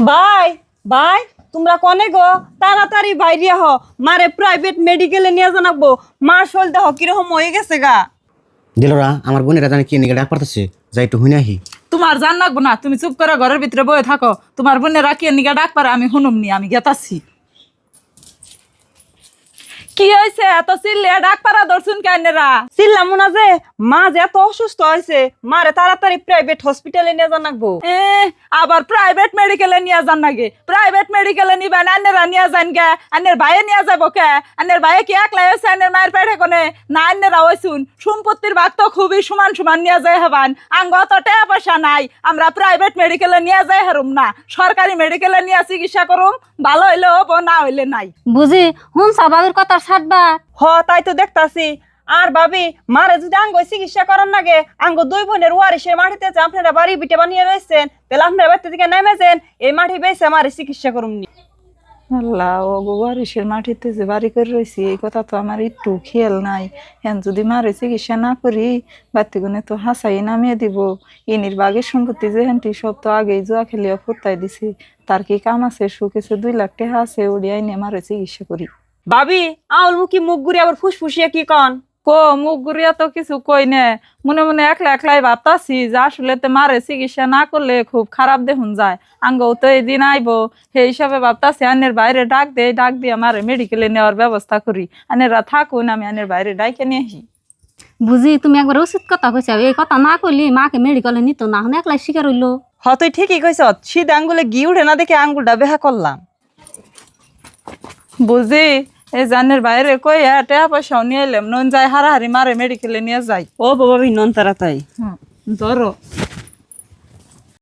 ভাই ভাই তোমরা কনে গো তাড়াতাড়ি বাইরে হ মারে প্রাইভেট মেডিকেলে নিয়ে জানাবো মার শরীর দেহ কিরকম হয়ে গেছে গা। দিলরা আমার বোনেরা জানে কি নিকে ডাক পারতেছে যাই একটু হুইনা আহি। তোমার জান লাগবো না, তুমি চুপ করে ঘরের ভিতরে বয়ে থাকো। তোমার বোনেরা কে নিগা ডাক পারে আমি শুনুম নি, আমি গেতাছি। কি হয়েছে এত চিল্লিয়া ডাক পারা ধরছুন কেনেরা? চিল্লাম না যে মা যে এত অসুস্থ হয়েছে মারে তাড়াতাড়ি প্রাইভেট হসপিটালে নিয়ে জানাবো। আবার প্রাইভেট মেডিকেলে নিয়ে যান নাকি? প্রাইভেট মেডিকেলে নিবেন আন্নেরা নিয়ে যান গে? আন্নের ভাইয়ে নিয়ে যাবো কে? আন্নের ভাইয়ে কি একলাই হয়েছে আন্নের মায়ের পেটে কোনে? না আন্নেরা হয়েছুন সম্পত্তির ভাগ তো খুবই সমান সমান নিয়ে যায় হবান। আঙ্গ তো টাকা পয়সা নাই, আমরা প্রাইভেট মেডিকেলে নিয়ে যাই হারুম না, সরকারি মেডিকেলে নিয়ে চিকিৎসা করুম। ভালো হইলে হবো, না হইলে নাই। বুঝি হুন স্বাভাবিক কথা ছাড়বা। হ তাই তো দেখতাছি। আর ভাবি মারে যদি আঙ্গ চিকিৎসা করার নাগে আঙ্গ দুই বোনের ওয়ারিসের মাটিতে যে আপনারা বাড়ি বিটে বানিয়ে রয়েছেন তাহলে আপনারা বাড়িতে থেকে নেমেছেন এই মাটি বেছে মারে চিকিৎসা করুমনি। আল্লাহ, ও বারিশের মাটিতে যে বাড়ি করে রয়েছি এই কথা তো আমার একটু খেয়াল নাই। হ্যাঁ, যদি মারে চিকিৎসা না করি বাতিগুনে তো হাসাই নামিয়ে দিব। ইনির বাগের সম্পত্তি যে হ্যান্টি সব তো আগেই জুয়া খেলিয়া ফুটাই দিছি। তার কি কাম আছে? সুখেছে 2 লাখ টাকা আছে, ওড়িয়াই নিয়ে মারে চিকিৎসা করি। ভাবি আউল মুখি মুখ ঘুরে আবার ফুসফুসিয়া কি কন? মুখ ঘুরিয়া তো কিছু কই নে, মনে মনে একলা একলাই ভাবতাছি যে আসলে তো মারে চিকিৎসা না করলে খুব খারাপ দেখুন যায়। আঙ্গও তো এই দিন আইবো, সেই হিসাবে ভাবতাছি আনের বাইরে ডাক দিয়ে মারে মেডিকেলে নেওয়ার ব্যবস্থা করি। আনেরা থাকুন, আমি আনের বাইরে ডাইকে নিয়ে আসি। বুঝি তুমি একবার উচিত কথা কইছ, এই কথা না কইলি মাকে মেডিকেলে নিত না, এখন একলাই শিকার হইলো। হ তুই ঠিকই কইস, শীত আঙ্গুলে গি উঠে না দেখে আঙ্গুলটা বেহা করলাম। বুঝি এই জানের বাইরে কই টাকা পয়সাও নিয়ে এলাম, নন যায় হারাহারি মারে মেডিকেলে নিয়ে যাই। ও বাবা নন তারা তাই ধরো